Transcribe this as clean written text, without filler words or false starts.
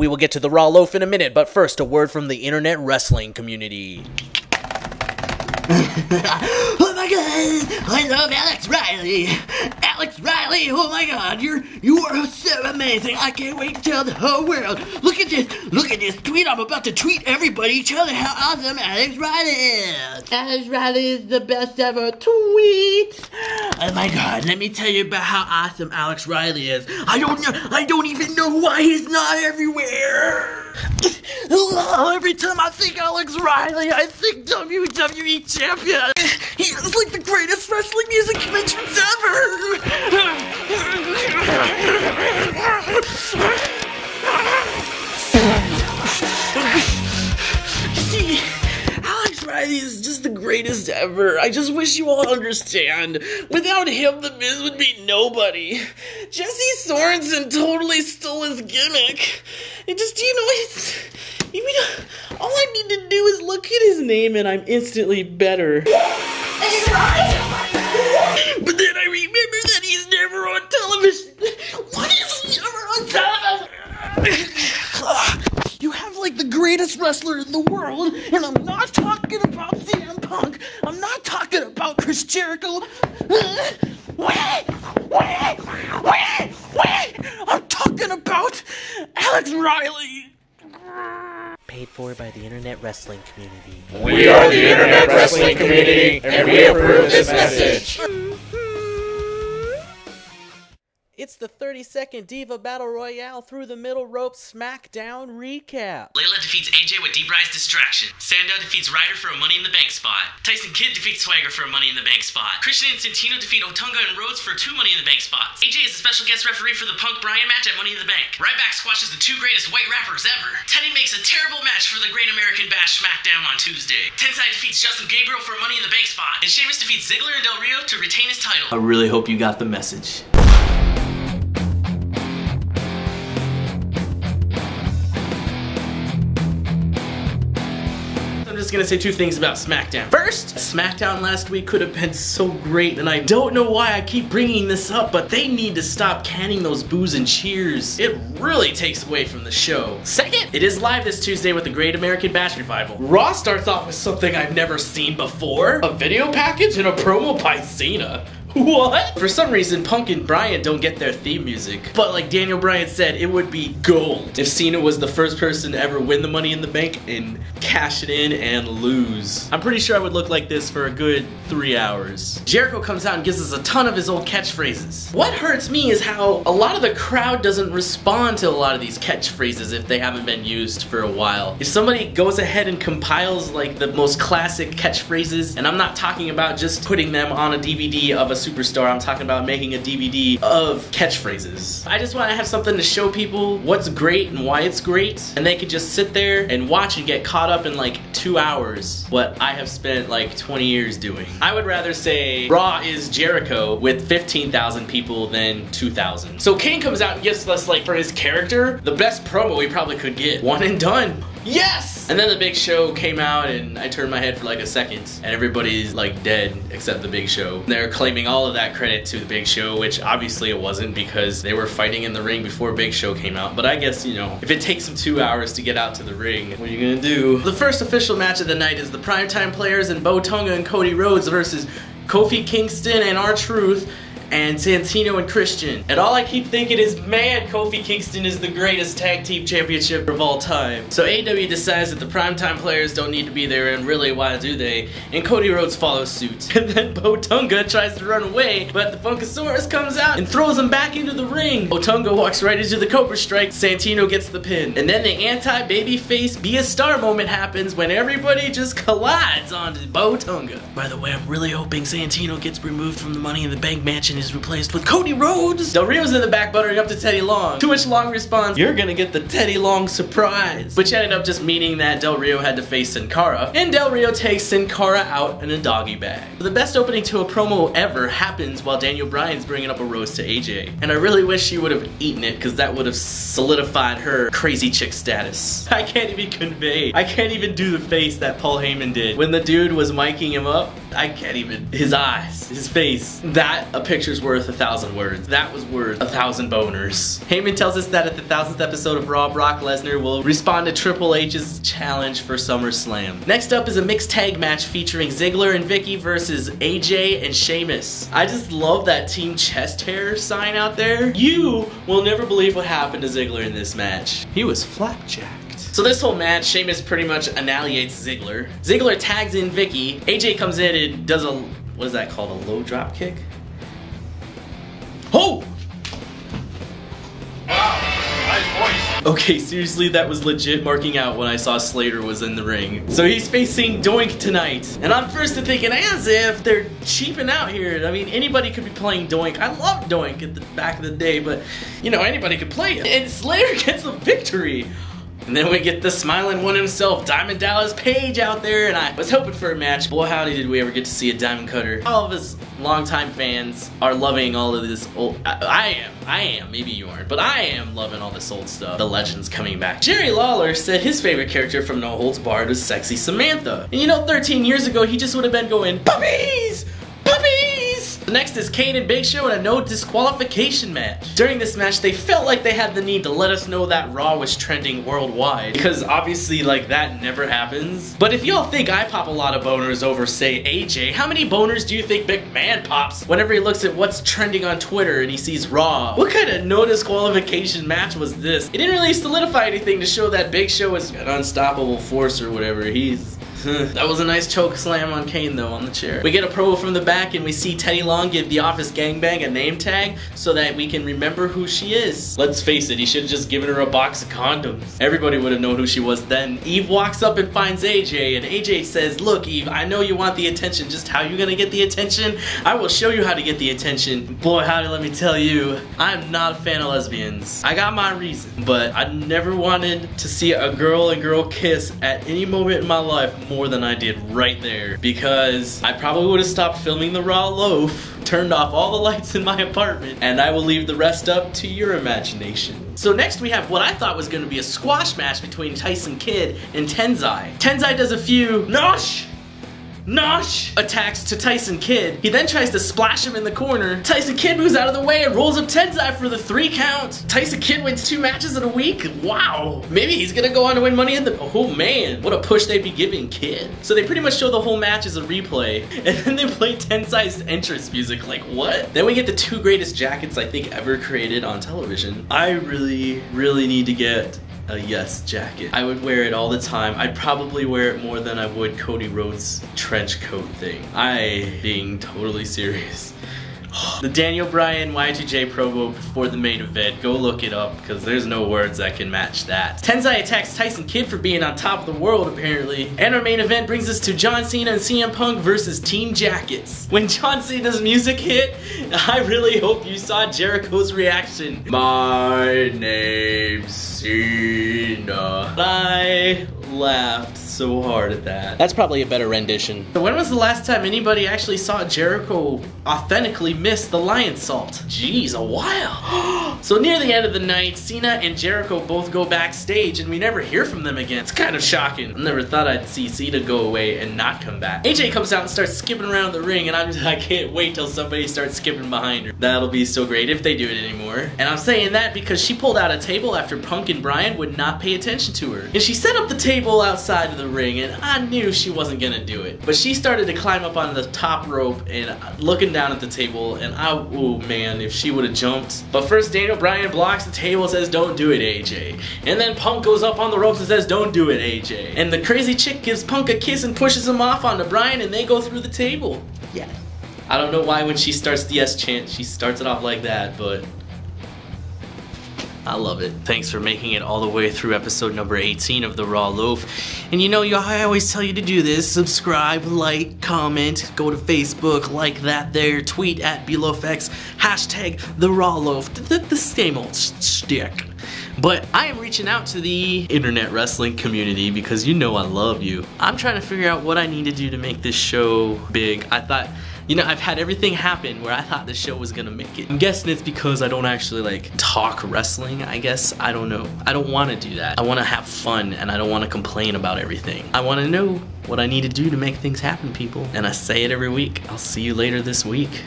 We will get to the Raw Loaf in a minute, but first a word from the internet wrestling community. Oh my god, I love Alex Riley. Alex Riley, oh my god, you are so amazing. I can't wait to tell the whole world. Look at this tweet I'm about to tweet everybody. Tell them how awesome Alex Riley is. Alex Riley is the best ever tweet. Oh my god, let me tell you about how awesome Alex Riley is. I don't even know why he's not everywhere. Every time I think Alex Riley, I think WWE champion. He is like the greatest wrestling music conventions ever. See, Alex Riley is just the greatest ever. I just wish you all understand. Without him, The Miz would be nobody. Jesse Sorensen totally stole his gimmick. It just, all I need to do is look at his name and I'm instantly better. But then I remember that he's never on television. Why is he never on television? You have like the greatest wrestler in the world, and I'm not talking about CM Punk. I'm not talking about Chris Jericho. I'm talking about Alex Riley. Paid for by the internet wrestling community. We are the internet wrestling community, and we approve this message. It's the 30-second Diva Battle Royale through the middle rope SmackDown recap. Layla defeats AJ with Deep Rise Distraction. Sandow defeats Ryder for a Money in the Bank spot. Tyson Kidd defeats Swagger for a Money in the Bank spot. Christian and Santino defeat Otunga and Rhodes for 2 Money in the Bank spots. AJ is a special guest referee for the Punk Bryan match at Money in the Bank. Ryback squashes the 2 greatest white rappers ever. Teddy makes a terrible match for the Great American Bash SmackDown on Tuesday. Tensai defeats Justin Gabriel for a Money in the Bank spot. And Sheamus defeats Ziggler and Del Rio to retain his title. I really hope you got the message. I'm just gonna say 2 things about SmackDown. First, SmackDown last week could have been so great, and I don't know why I keep bringing this up, but they need to stop canning those boos and cheers. It really takes away from the show. Second, it is live this Tuesday with the Great American Bash Revival. Raw starts off with something I've never seen before. A video package and a promo by Cena. What? For some reason, Punk and Bryan don't get their theme music. But like Daniel Bryan said, it would be gold if Cena was the first person to ever win the Money in the Bank and cash it in and lose. I'm pretty sure I would look like this for a good 3 hours. Jericho comes out and gives us a ton of his old catchphrases. What hurts me is how a lot of the crowd doesn't respond to a lot of these catchphrases if they haven't been used for a while. If somebody goes ahead and compiles like the most classic catchphrases, and I'm not talking about just putting them on a DVD of a superstar, I'm talking about making a DVD of catchphrases. I just want to have something to show people what's great and why it's great, and they could just sit there and watch and get caught up in like 2 hours, what I have spent like 20 years doing. I would rather say Raw is Jericho with 15,000 people than 2,000. So Kane comes out and gives us, like, for his character, the best promo we probably could get. One and done. Yes! And then the Big Show came out and I turned my head for like a second and everybody's like dead except the Big Show. They're claiming all of that credit to the Big Show, which obviously it wasn't because they were fighting in the ring before Big Show came out. But I guess, you know, if it takes them 2 hours to get out to the ring, what are you gonna do? The first official match of the night is the Primetime Players and Otunga and Cody Rhodes versus Kofi Kingston and R-Truth and Santino and Christian. And all I keep thinking is, man, Kofi Kingston is the greatest tag team championship of all time. So AEW decides that the Primetime Players don't need to be there, and really, why do they? And Cody Rhodes follows suit. And then Otunga tries to run away, but the Funkasaurus comes out and throws him back into the ring. Otunga walks right into the Cobra Strike. Santino gets the pin. And then the anti-babyface Be a Star moment happens when everybody just collides onto Otunga. By the way, I'm really hoping Santino gets removed from the Money in the Bank match and is replaced with Cody Rhodes. Del Rio's in the back buttering up to Teddy Long, to which Long responds, "You're gonna get the Teddy Long surprise," which ended up just meaning that Del Rio had to face Sin Cara, and Del Rio takes Sin Cara out in a doggy bag. The best opening to a promo ever happens while Daniel Bryan's bringing up a rose to AJ, and I really wish she would have eaten it because that would have solidified her crazy chick status. I can't even convey, I can't even do the face that Paul Heyman did when the dude was miking him up. I can't even. His eyes, his face. That a picture's worth 1,000 words. That was worth 1,000 boners. Heyman tells us that at the 1,000th episode of Raw, Brock Lesnar will respond to Triple H's challenge for SummerSlam. Next up is a mixed tag match featuring Ziggler and Vicky versus AJ and Sheamus. I just love that team chest hair sign out there. You will never believe what happened to Ziggler in this match. He was flapjacked. So this whole match, Sheamus pretty much annihilates Ziggler. Ziggler tags in Vicky. AJ comes in and does a, what is that called, a low drop kick? Oh! Okay, seriously, that was legit marking out when I saw Slater was in the ring. So he's facing Doink tonight. And I'm first to thinking, as if they're cheaping out here. I mean, anybody could be playing Doink. I loved Doink at the back of the day, but, you know, anybody could play it. And Slater gets a victory. And then we get the smiling one himself, Diamond Dallas Page, out there, and I was hoping for a match. Boy, howdy did we ever get to see a Diamond Cutter. All of us longtime fans are loving all of this old... I am, maybe you aren't, but I am loving all this old stuff. The legends coming back. Jerry Lawler said his favorite character from No Holds Barred was Sexy Samantha. And you know, 13 years ago, he just would have been going, puppies! Puppies! Next is Kane and Big Show in a no disqualification match. During this match, they felt like they had the need to let us know that Raw was trending worldwide, because obviously, like, that never happens. But if y'all think I pop a lot of boners over, say, AJ, how many boners do you think McMahon pops whenever he looks at what's trending on Twitter and he sees Raw? What kind of no disqualification match was this? It didn't really solidify anything to show that Big Show is an unstoppable force or whatever. He's... That was a nice choke slam on Kane though, on the chair. We get a promo from the back and we see Teddy Long give the Office Gangbang a name tag so that we can remember who she is. Let's face it, he should have just given her a box of condoms. Everybody would have known who she was then. Eve walks up and finds AJ, and AJ says, look Eve, I know you want the attention, just how you gonna get the attention? I will show you how to get the attention. Boy, howdy, let me tell you, I'm not a fan of lesbians. I got my reason, but I never wanted to see a girl and girl kiss at any moment in my life more than I did right there, because I probably would have stopped filming the Raw Loaf, turned off all the lights in my apartment, and I will leave the rest up to your imagination. So next we have what I thought was going to be a squash match between Tyson Kidd and Tenzai. Tenzai does a few Nosh attacks to Tyson Kidd. He then tries to splash him in the corner. Tyson Kidd moves out of the way and rolls up Tenzai for the 3 count. Tyson Kidd wins 2 matches in a week? Wow. Maybe he's gonna go on to win Money in the... Oh man, what a push they'd be giving Kidd. So they pretty much show the whole match as a replay, and then they play Tenzai's entrance music, like what? Then we get the 2 greatest jackets I think ever created on television. I really need to get a Yes jacket. I would wear it all the time. I'd probably wear it more than I would Cody Rhodes' trench coat thing. Being totally serious. The Daniel Bryan Y2J promo before the main event, go look it up because there's no words that can match that. Tenzai attacks Tyson Kidd for being on top of the world apparently. And our main event brings us to John Cena and CM Punk versus Team Jackets. When John Cena's music hit, I really hope you saw Jericho's reaction. My name's Cena. I laughed so hard at that. That's probably a better rendition. So when was the last time anybody actually saw Jericho authentically miss the lion salt? Jeez, a while. So near the end of the night, Cena and Jericho both go backstage and we never hear from them again. It's kind of shocking. I never thought I'd see Cena go away and not come back. AJ comes out and starts skipping around the ring and I can't wait till somebody starts skipping behind her. That'll be so great if they do it anymore. And I'm saying that because she pulled out a table after Punk and Bryan would not pay attention to her. And she set up the table outside of the ring and I knew she wasn't gonna do it. But she started to climb up on the top rope and looking down at the table and oh man, if she would have jumped. But first Daniel Bryan blocks the table and says don't do it AJ. And then Punk goes up on the ropes and says don't do it AJ. And the crazy chick gives Punk a kiss and pushes him off onto Bryan and they go through the table. Yes. I don't know why when she starts the yes chant she starts it off like that, but I love it. Thanks for making it all the way through episode number 18 of the Raw Loaf. And you know, I always tell you to do this. Subscribe, like, comment, go to Facebook, like that there, tweet at BLoafX, hashtag the Raw Loaf, the same old shtick. But I am reaching out to the internet wrestling community because you know I love you. I'm trying to figure out what I need to do to make this show big. I thought, You know, I've had everything happen where I thought this show was gonna make it. I'm guessing it's because I don't actually like talk wrestling, I guess. I don't know. I don't want to do that. I want to have fun and I don't want to complain about everything. I want to know what I need to do to make things happen, people. And I say it every week. I'll see you later this week.